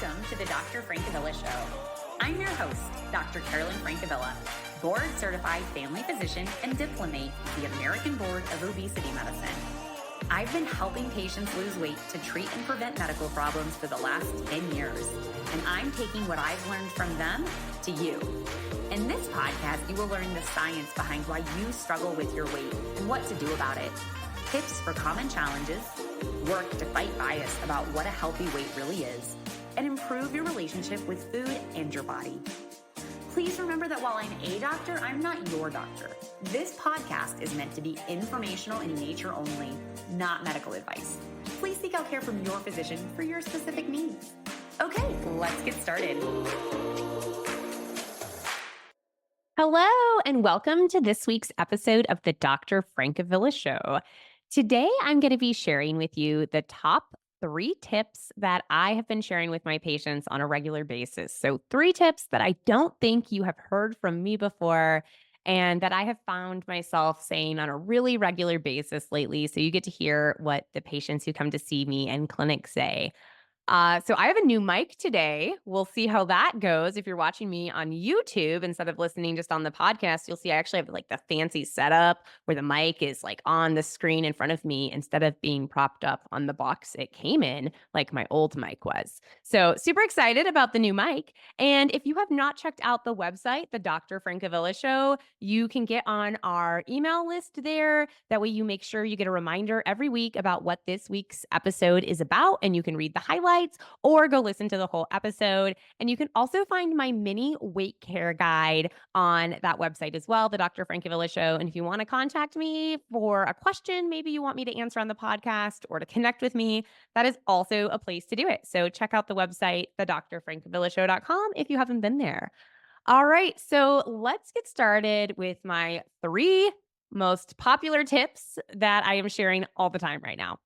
Welcome to the Dr. Francavilla Show. I'm your host, Dr. Carolyn Francavilla, board-certified family physician and diplomate of the American Board of Obesity Medicine. I've been helping patients lose weight to treat and prevent medical problems for the last 10 years, and I'm taking what I've learned from them to you. In this podcast, you will learn the science behind why you struggle with your weight and what to do about it, tips for common challenges, work to fight bias about what a healthy weight really is, and improve your relationship with food and your body. Please remember that while I'm a doctor, I'm not your doctor. This podcast is meant to be informational in nature only, not medical advice. Please seek out care from your physician for your specific needs. Okay, let's get started. Hello, and welcome to this week's episode of the Dr. Francavilla Show. Today, I'm going to be sharing with you the top 3 tips that I have been sharing with my patients on a regular basis. So 3 tips that I don't think you have heard from me before and that I have found myself saying on a really regular basis lately. So you get to hear what the patients who come to see me in clinic say. So I have a new mic today. We'll see how that goes. If you're watching me on YouTube instead of listening just on the podcast, you'll see I actually have like the fancy setup where the mic is like on the screen in front of me instead of being propped up on the box it came in like my old mic was. So super excited about the new mic. And if you have not checked out the website, the Dr. Francavilla Show, you can get on our email list there. That way you make sure you get a reminder every week about what this week's episode is about, and you can read the highlights or go listen to the whole episode. And you can also find my mini weight care guide on that website as well, the Dr. Francavilla Show. And if you want to contact me for a question, maybe you want me to answer on the podcast or to connect with me, that is also a place to do it. So check out the website, thedrfrancavillashow.com, if you haven't been there. All right, so let's get started with my 3 most popular tips that I am sharing all the time right now.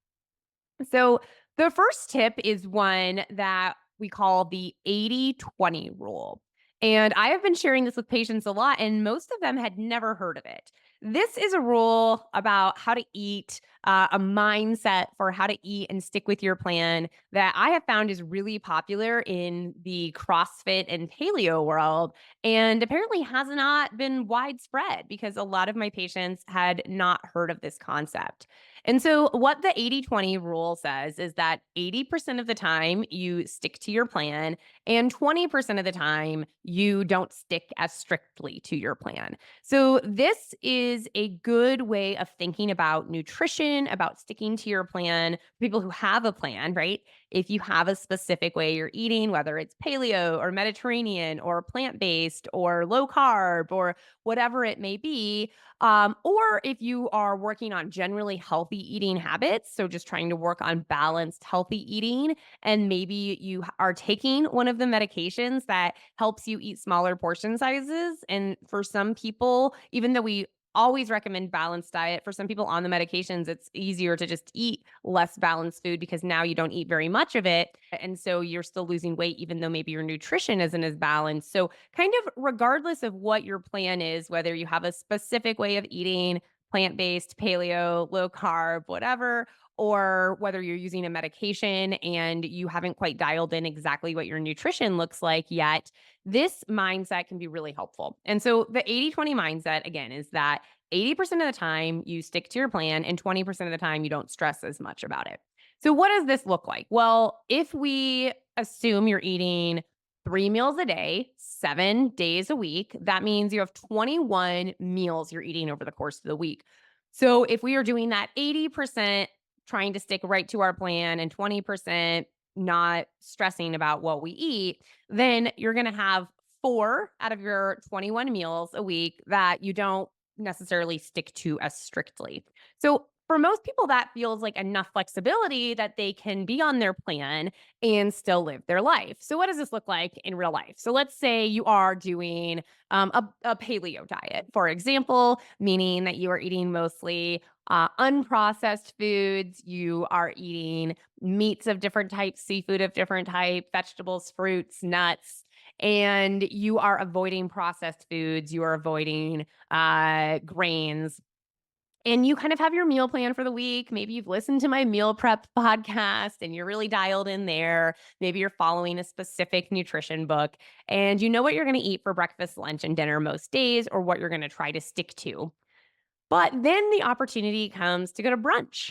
So the first tip is one that we call the 80-20 rule. And I have been sharing this with patients a lot, and most of them had never heard of it. This is a rule about how to eat, a mindset for how to eat and stick with your plan that I have found is really popular in the CrossFit and paleo world, and apparently has not been widespread because a lot of my patients had not heard of this concept. And so, what the 80-20 rule says is that 80% of the time you stick to your plan, and 20% of the time you don't stick as strictly to your plan. So, this is a good way of thinking about nutrition, about sticking to your plan. People who have a plan, right? If you have a specific way you're eating, whether it's paleo or Mediterranean or plant based or low carb or whatever it may be, or if you are working on generally healthy eating habits, so just trying to work on balanced, healthy eating, and maybe you are taking one of the medications that helps you eat smaller portion sizes. And for some people, even though we always recommend balanced diet, for some people on the medications, it's easier to just eat less balanced food because now you don't eat very much of it. And so you're still losing weight, even though maybe your nutrition isn't as balanced. So kind of regardless of what your plan is, whether you have a specific way of eating, plant-based, paleo, low carb, whatever, or whether you're using a medication and you haven't quite dialed in exactly what your nutrition looks like yet, this mindset can be really helpful. And so the 80-20 mindset, again, is that 80% of the time you stick to your plan and 20% of the time you don't stress as much about it. So what does this look like? Well, if we assume you're eating 3 meals a day, 7 days a week, that means you have 21 meals you're eating over the course of the week. So if we are doing that 80% trying to stick right to our plan and 20% not stressing about what we eat, then you're going to have 4 out of your 21 meals a week that you don't necessarily stick to as strictly. So for most people, that feels like enough flexibility that they can be on their plan and still live their life. So what does this look like in real life? So let's say you are doing a paleo diet, for example, meaning that you are eating mostly unprocessed foods. You are eating meats of different types, seafood of different type, vegetables, fruits, nuts, and you are avoiding processed foods. You are avoiding grains, And you kind of have your meal plan for the week. Maybe you've listened to my meal prep podcast and you're really dialed in there. Maybe you're following a specific nutrition book and you know what you're going to eat for breakfast, lunch, and dinner most days, or what you're going to try to stick to. But then the opportunity comes to go to brunch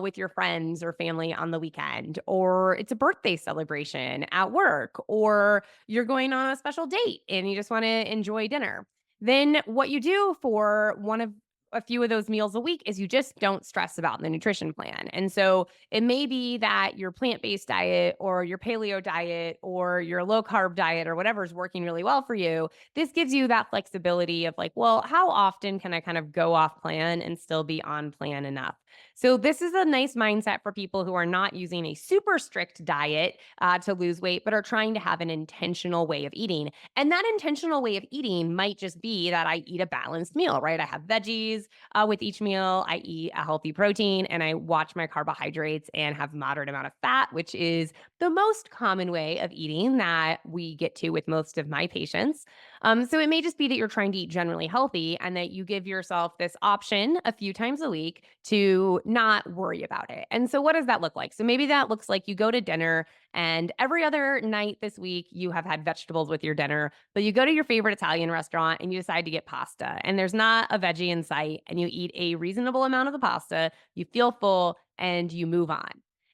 with your friends or family on the weekend, or it's a birthday celebration at work, or you're going on a special date and you just want to enjoy dinner. Then what you do for one of a few of those meals a week is you just don't stress about the nutrition plan. And so it may be that your plant based diet or your paleo diet or your low carb diet or whatever is working really well for you. This gives you that flexibility of like, well, how often can I kind of go off plan and still be on plan enough? So, this is a nice mindset for people who are not using a super strict diet to lose weight, but are trying to have an intentional way of eating. And that intentional way of eating might just be that I eat a balanced meal, right? I have veggies with each meal, I eat a healthy protein, and I watch my carbohydrates and have moderate amount of fat, which is the most common way of eating that we get to with most of my patients. So it may just be that you're trying to eat generally healthy and that you give yourself this option a few times a week to not worry about it. And so what does that look like? So maybe that looks like you go to dinner and every other night this week you have had vegetables with your dinner, but you go to your favorite Italian restaurant and you decide to get pasta and there's not a veggie in sight and you eat a reasonable amount of the pasta, you feel full and you move on.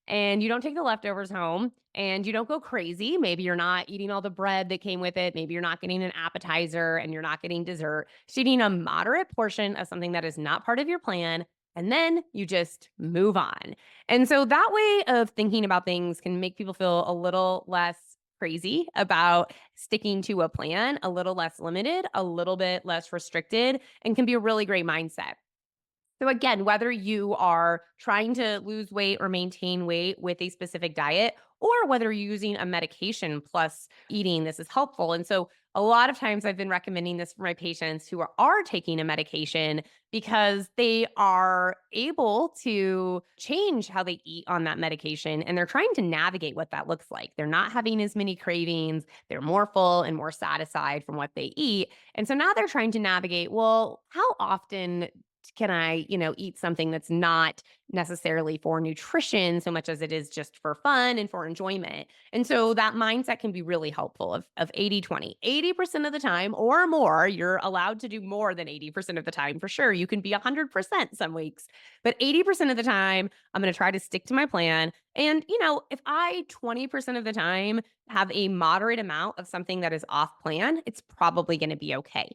And you don't take the leftovers home and you don't go crazy. Maybe you're not eating all the bread that came with it. Maybe you're not getting an appetizer and you're not getting dessert. Just eating a moderate portion of something that is not part of your plan. And then you just move on. And so that way of thinking about things can make people feel a little less crazy about sticking to a plan, a little less limited, a little bit less restricted, and can be a really great mindset. So again, whether you are trying to lose weight or maintain weight with a specific diet, or whether you're using a medication plus eating, this is helpful. And so a lot of times I've been recommending this for my patients who are taking a medication because they are able to change how they eat on that medication and they're trying to navigate what that looks like. They're not having as many cravings, they're more full and more satisfied from what they eat. And so now they're trying to navigate, well, how often can I, eat something that's not necessarily for nutrition so much as it is just for fun and for enjoyment. And so that mindset can be really helpful of 80-20. 80% of the time or more, you're allowed to do more than 80% of the time for sure. You can be 100% some weeks, but 80% of the time, I'm going to try to stick to my plan. And, if I 20% of the time have a moderate amount of something that is off plan, it's probably going to be okay.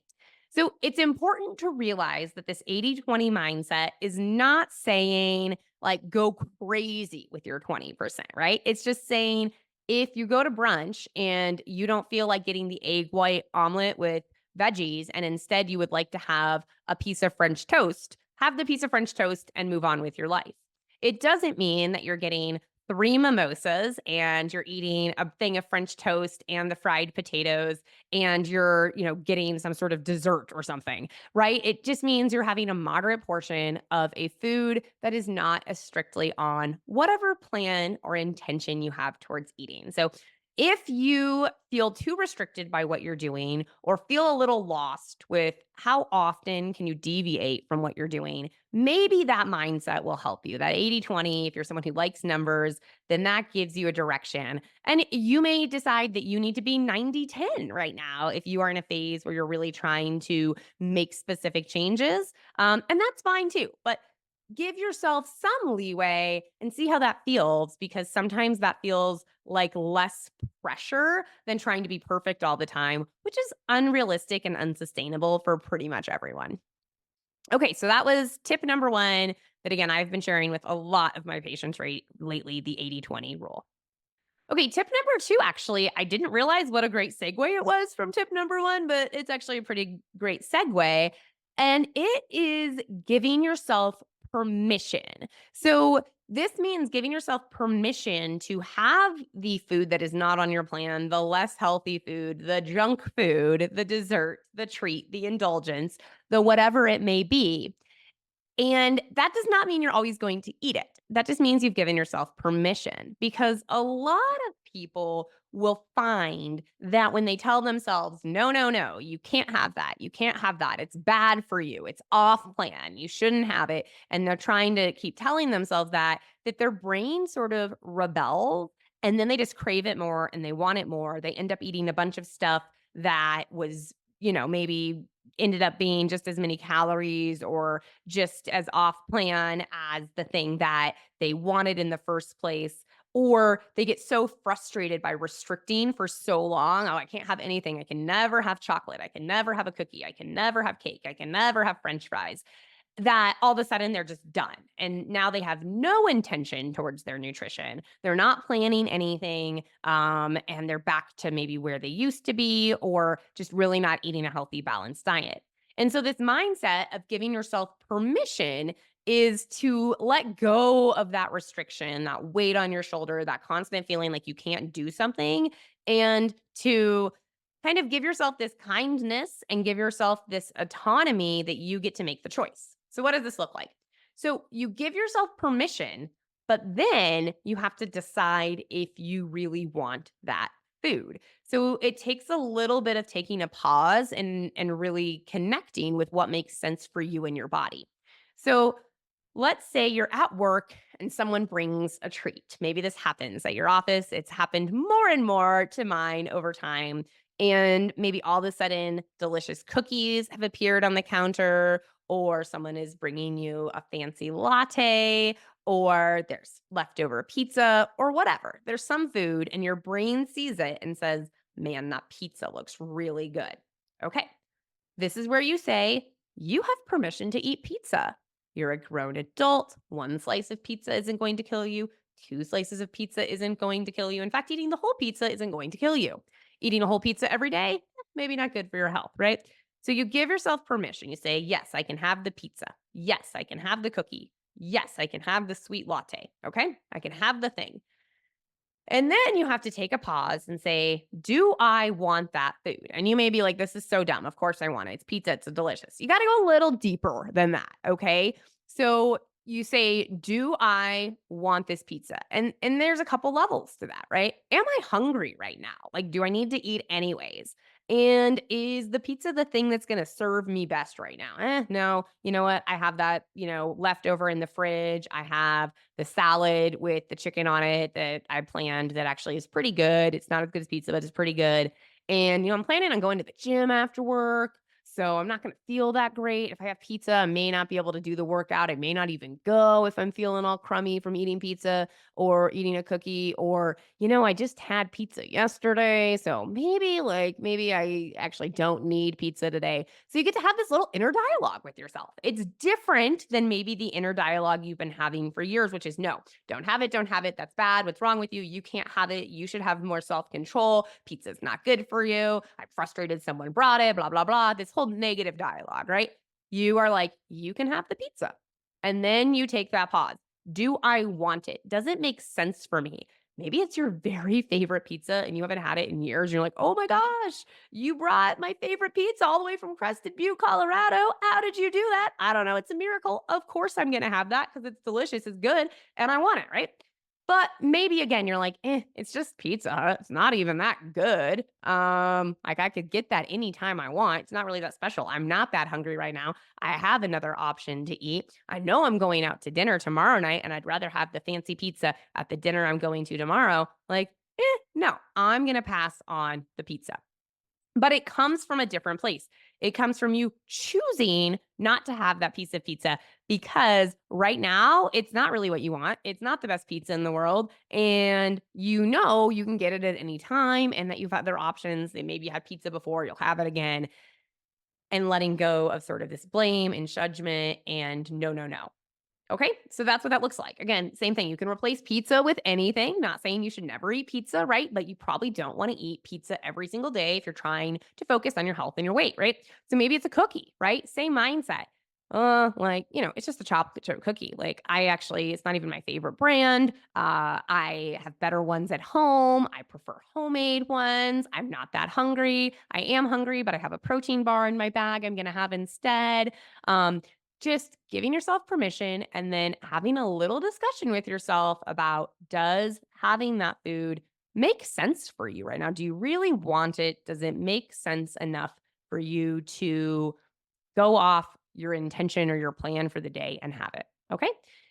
So it's important to realize that this 80-20 mindset is not saying like go crazy with your 20%, right? It's just saying if you go to brunch and you don't feel like getting the egg white omelet with veggies and instead you would like to have a piece of French toast, have the piece of French toast and move on with your life. It doesn't mean that you're getting three mimosas and you're eating a thing of French toast and the fried potatoes and you're, getting some sort of dessert or something, right? It just means you're having a moderate portion of a food that is not as strictly on whatever plan or intention you have towards eating. So if you feel too restricted by what you're doing or feel a little lost with how often can you deviate from what you're doing, maybe that mindset will help you. That 80-20, if you're someone who likes numbers, then that gives you a direction. And you may decide that you need to be 90-10 right now if you are in a phase where you're really trying to make specific changes. And that's fine too. But give yourself some leeway and see how that feels because sometimes that feels like less pressure than trying to be perfect all the time, which is unrealistic and unsustainable for pretty much everyone. Okay, so that was tip number one that again I've been sharing with a lot of my patients lately, the 80-20 rule. Okay, tip number two, actually, I didn't realize what a great segue it was from tip number one, but it's actually a pretty great segue. And it is giving yourself permission. So, this means giving yourself permission to have the food that is not on your plan, the less healthy food, the junk food, the dessert, the treat, the indulgence, the whatever it may be. And that does not mean you're always going to eat it. That just means you've given yourself permission because a lot of people will find that when they tell themselves, no, no, no, you can't have that. You can't have that. It's bad for you. It's off plan. You shouldn't have it. And they're trying to keep telling themselves that their brain sort of rebels and then they just crave it more and they want it more. They end up eating a bunch of stuff that was, maybe ended up being just as many calories or just as off plan as the thing that they wanted in the first place. Or they get so frustrated by restricting for so long. Oh, I can't have anything. I can never have chocolate. I can never have a cookie. I can never have cake. I can never have French fries that all of a sudden they're just done. And now they have no intention towards their nutrition. They're not planning anything. And they're back to maybe where they used to be, or just really not eating a healthy, balanced diet. And so, this mindset of giving yourself permission is to let go of that restriction, that weight on your shoulder, that constant feeling like you can't do something, and to kind of give yourself this kindness and give yourself this autonomy that you get to make the choice. So, what does this look like? So, you give yourself permission, but then you have to decide if you really want that food. So, it takes a little bit of taking a pause and really connecting with what makes sense for you and your body. So, let's say you're at work and someone brings a treat. Maybe this happens at your office. It's happened more and more to mine over time. And maybe all of a sudden, delicious cookies have appeared on the counter, or someone is bringing you a fancy latte, or there's leftover pizza, or whatever. There's some food, and your brain sees it and says, man, that pizza looks really good. Okay. This is where you say, you have permission to eat pizza. You're a grown adult. One slice of pizza isn't going to kill you. Two slices of pizza isn't going to kill you. In fact, eating the whole pizza isn't going to kill you. Eating a whole pizza every day, maybe not good for your health, right? So you give yourself permission. You say, yes, I can have the pizza. Yes, I can have the cookie. Yes, I can have the sweet latte. Okay. I can have the thing. And then you have to take a pause and say, do I want that food? And you may be like, this is so dumb. Of course I want it. It's pizza. It's delicious. You got to go a little deeper than that. Okay. So you say, do I want this pizza? And there's a couple levels to that, right? Am I hungry right now? Like, do I need to eat anyways? And is the pizza the thing that's going to serve me best right now? No. You know what? I have that, leftover in the fridge. I have the salad with the chicken on it that I planned that actually is pretty good. It's not as good as pizza, but it's pretty good. And, I'm planning on going to the gym after work. So I'm not going to feel that great. If I have pizza, I may not be able to do the workout. I may not even go if I'm feeling all crummy from eating pizza or eating a cookie. Or, I just had pizza yesterday. So maybe I actually don't need pizza today. So you get to have this little inner dialogue with yourself. It's different than maybe the inner dialogue you've been having for years, which is no, don't have it, don't have it. That's bad. What's wrong with you? You can't have it. You should have more self control. Pizza's not good for you. I'm frustrated someone brought it, blah, blah, blah. This whole negative dialogue, right? You are like, you can have the pizza. And then you take that pause. Do I want it? Does it make sense for me? Maybe it's your very favorite pizza and you haven't had it in years. You're like, oh my gosh, you brought my favorite pizza all the way from Crested Butte, Colorado. How did you do that? I don't know. It's a miracle. Of course, I'm going to have that because it's delicious, it's good, and I want it, right? But maybe again, you're like, it's just pizza. It's not even that good. Like I could get that anytime I want. It's not really that special. I'm not that hungry right now. I have another option to eat. I know I'm going out to dinner tomorrow night and I'd rather have the fancy pizza at the dinner I'm going to tomorrow. Like, no, I'm going to pass on the pizza. But it comes from a different place. It comes from you choosing not to have that piece of pizza because right now it's not really what you want. It's not the best pizza in the world. And you can get it at any time and that you've had other options. That maybe you had pizza before, you'll have it again. And letting go of sort of this blame and judgment and no, no, no. Okay, so that's what that looks like. Again, same thing. You can replace pizza with anything. Not saying you should never eat pizza, right? But you probably don't want to eat pizza every single day if you're trying to focus on your health and your weight, right? So maybe it's a cookie, right? Same mindset. It's just a chocolate chip cookie. It's not even my favorite brand. I have better ones at home. I prefer homemade ones. I'm not that hungry. I am hungry, but I have a protein bar in my bag I'm going to have instead. Just giving yourself permission and then having a little discussion with yourself about, does having that food make sense for you right now? Do you really want it? Does it make sense enough for you to go off your intention or your plan for the day and have it? Okay.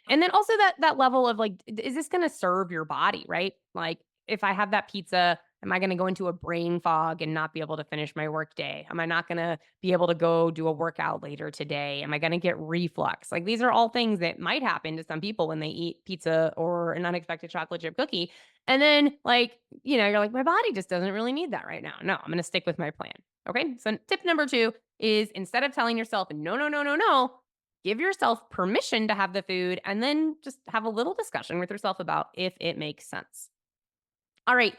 And then also that level of like, is this going to serve your body, right? Like, if I have that pizza, am I going to go into a brain fog and not be able to finish my work day? Am I not going to be able to go do a workout later today? Am I going to get reflux? Like, these are all things that might happen to some people when they eat pizza or an unexpected chocolate chip cookie. And then, like, you're like, my body just doesn't really need that right now. No, I'm going to stick with my plan. Okay. So, tip number two is, instead of telling yourself, no, no, no, no, no, give yourself permission to have the food and then just have a little discussion with yourself about if it makes sense. All right.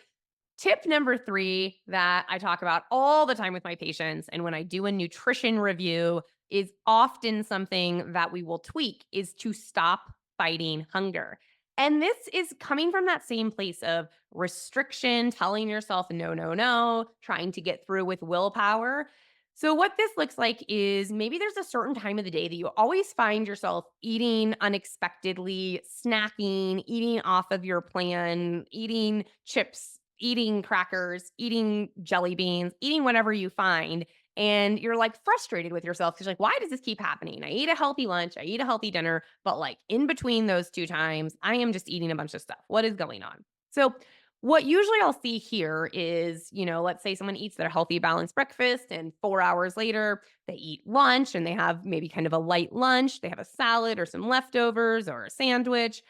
Tip number three that I talk about all the time with my patients, and when I do a nutrition review, is often something that we will tweak, is to stop fighting hunger. And this is coming from that same place of restriction, telling yourself no, no, no, trying to get through with willpower. So, what this looks like is, maybe there's a certain time of the day that you always find yourself eating unexpectedly, snacking, eating off of your plan, eating chips, eating crackers, eating jelly beans, eating whatever you find. And you're like frustrated with yourself because, like, why does this keep happening? I eat a healthy lunch, I eat a healthy dinner, but like in between those two times, I am just eating a bunch of stuff. What is going on? So, what usually I'll see here is, let's say someone eats their healthy, balanced breakfast, and 4 hours later, they eat lunch and they have maybe kind of a light lunch. They have a salad or some leftovers or a sandwich.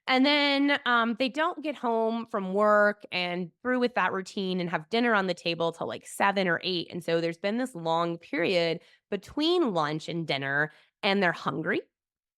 And then they don't get home from work and through with that routine and have dinner on the table till like 7 or 8. And so there's been this long period between lunch and dinner, and they're hungry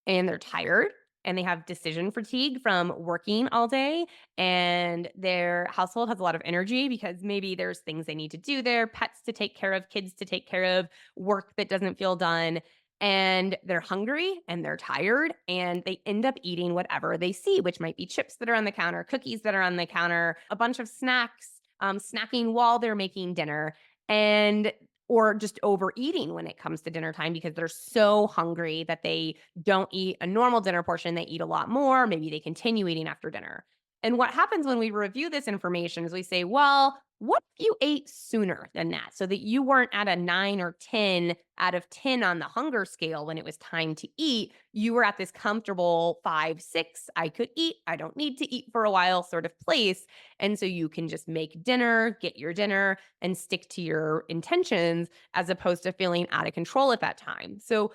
and they're tired and they have decision fatigue from working all day, and their household has a lot of energy because maybe there's things they need to do there, pets to take care of, kids to take care of, work that doesn't feel done, and they're hungry and they're tired, and they end up eating whatever they see, which might be chips that are on the counter, cookies that are on the counter, a bunch of snacks, snacking while they're making dinner. And or just overeating when it comes to dinner time because they're so hungry that they don't eat a normal dinner portion. They eat a lot more. Maybe they continue eating after dinner. And what happens when we review this information is we say, well, what if you ate sooner than that so that you weren't at a 9 or 10 out of 10 on the hunger scale when it was time to eat? You were at this comfortable 5, 6, I could eat, I don't need to eat for a while sort of place. And so you can just make dinner, get your dinner, and stick to your intentions as opposed to feeling out of control at that time. So,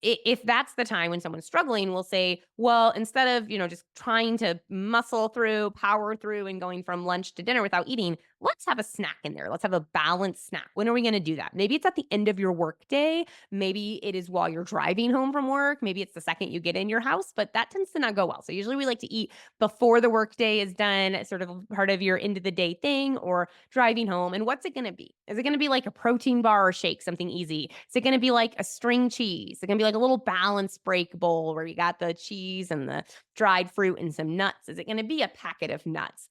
if that's the time when someone's struggling, we'll say, well, instead of, just trying to muscle through, power through, and going from lunch to dinner without eating, let's have a snack in there. Let's have a balanced snack. When are we going to do that? Maybe it's at the end of your work day. Maybe it is while you're driving home from work. Maybe it's the second you get in your house, but that tends to not go well. So usually we like to eat before the work day is done, sort of part of your end of the day thing, or driving home. And what's it going to be? Is it going to be like a protein bar or shake, something easy? Is it going to be like a string cheese? Is it going to be like a little balanced break bowl where you got the cheese and the dried fruit and some nuts? Is it going to be a packet of nuts?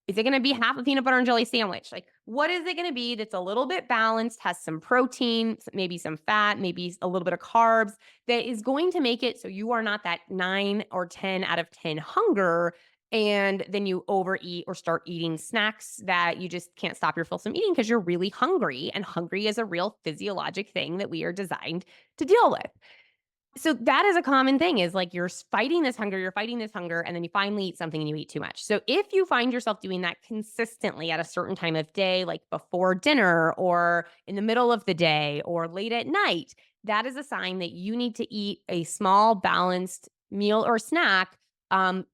Is it going to be half a peanut butter and jelly sandwich? Like, what is it going to be that's a little bit balanced, has some protein, maybe some fat, maybe a little bit of carbs, that is going to make it so you are not that 9 or 10 out of 10 hunger, and then you overeat or start eating snacks that you just can't stop yourself from eating because you're really hungry. And hungry is a real physiologic thing that we are designed to deal with. So that is a common thing, is like you're fighting this hunger, and then you finally eat something and you eat too much. So if you find yourself doing that consistently at a certain time of day, like before dinner or in the middle of the day or late at night, that is a sign that you need to eat a small balanced meal or snack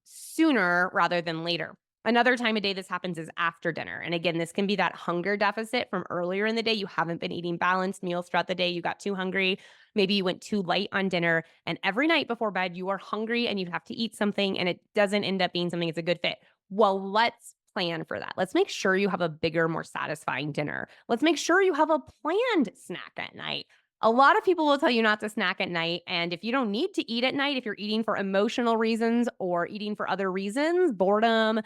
sooner rather than later. Another time of day this happens is after dinner. And again, this can be that hunger deficit from earlier in the day. You haven't been eating balanced meals throughout the day. You got too hungry. Maybe you went too light on dinner. And every night before bed, you are hungry and you have to eat something, and it doesn't end up being something that's a good fit. Well, let's plan for that. Let's make sure you have a bigger, more satisfying dinner. Let's make sure you have a planned snack at night. A lot of people will tell you not to snack at night. And if you don't need to eat at night, if you're eating for emotional reasons or eating for other reasons, boredom,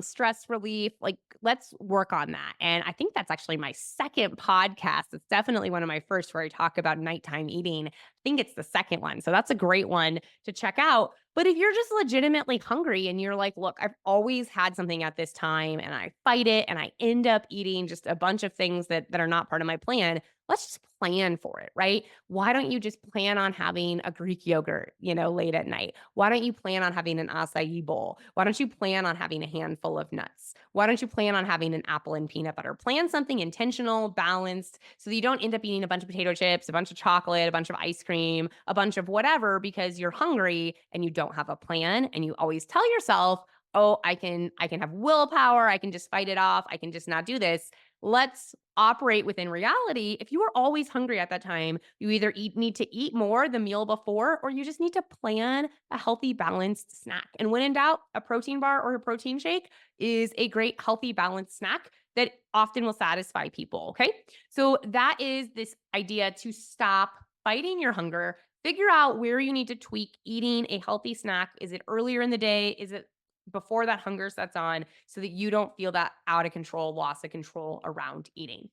stress relief, like, let's work on that. And I think that's actually my second podcast. It's definitely one of my first where I talk about nighttime eating. I think it's the second one. So that's a great one to check out. But if you're just legitimately hungry and you're like, look, I've always had something at this time and I fight it and I end up eating just a bunch of things that are not part of my plan, let's just plan for it, right? Why don't you just plan on having a Greek yogurt, late at night? Why don't you plan on having an acai bowl? Why don't you plan on having a handful of nuts? Why don't you plan on having an apple and peanut butter? Plan something intentional, balanced, so that you don't end up eating a bunch of potato chips, a bunch of chocolate, a bunch of ice cream, a bunch of whatever because you're hungry and you don't have a plan and you always tell yourself, "Oh, I can have willpower, I can just fight it off, I can just not do this." Let's operate within reality. If you are always hungry at that time, you either need to eat more the meal before, or you just need to plan a healthy, balanced snack. And when in doubt, a protein bar or a protein shake is a great, healthy, balanced snack that often will satisfy people. Okay. So that is this idea to stop fighting your hunger. Figure out where you need to tweak eating a healthy snack. Is it earlier in the day? Is it before that hunger sets on so that you don't feel that out of control, loss of control around eating?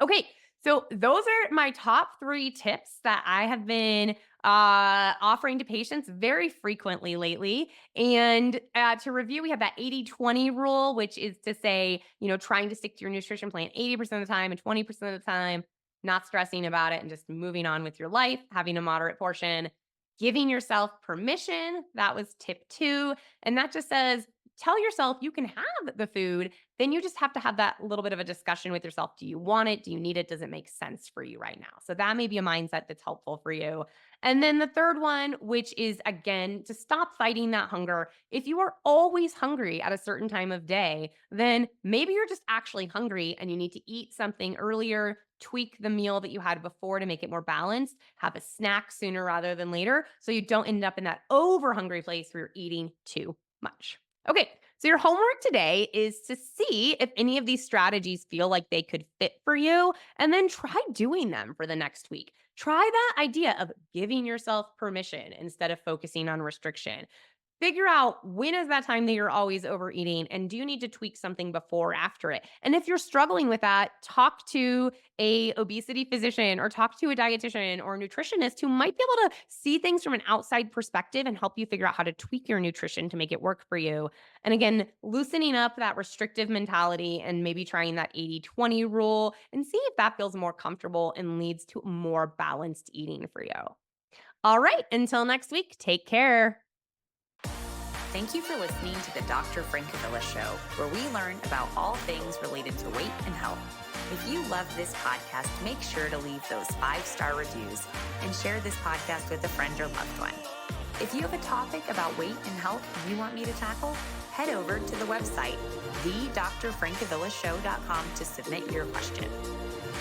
Okay, so those are my top 3 tips that I have been offering to patients very frequently lately. And to review, we have that 80-20 rule, which is to say, trying to stick to your nutrition plan 80% of the time and 20% of the time, not stressing about it and just moving on with your life, having a moderate portion, giving yourself permission. That was tip 2. And that just says, tell yourself you can have the food, then you just have to have that little bit of a discussion with yourself. Do you want it? Do you need it? Does it make sense for you right now? So that may be a mindset that's helpful for you. And then the third one, which is again, to stop fighting that hunger. If you are always hungry at a certain time of day, then maybe you're just actually hungry and you need to eat something earlier, tweak the meal that you had before to make it more balanced, have a snack sooner rather than later so you don't end up in that over hungry place where you're eating too much. Okay, so your homework today is to see if any of these strategies feel like they could fit for you, and then try doing them for the next week. Try that idea of giving yourself permission instead of focusing on restriction. Figure out when is that time that you're always overeating and do you need to tweak something before or after it? And if you're struggling with that, talk to a obesity physician or talk to a dietitian or a nutritionist who might be able to see things from an outside perspective and help you figure out how to tweak your nutrition to make it work for you. And again, loosening up that restrictive mentality and maybe trying that 80-20 rule and see if that feels more comfortable and leads to more balanced eating for you. All right, until next week, take care. Thank you for listening to the Dr. Francavilla Show, where we learn about all things related to weight and health. If you love this podcast, make sure to leave those 5-star reviews and share this podcast with a friend or loved one. If you have a topic about weight and health you want me to tackle, head over to the website, thedrfrancavillashow.com to submit your question.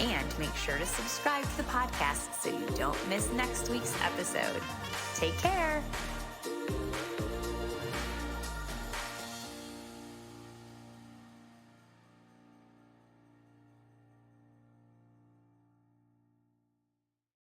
And make sure to subscribe to the podcast so you don't miss next week's episode. Take care.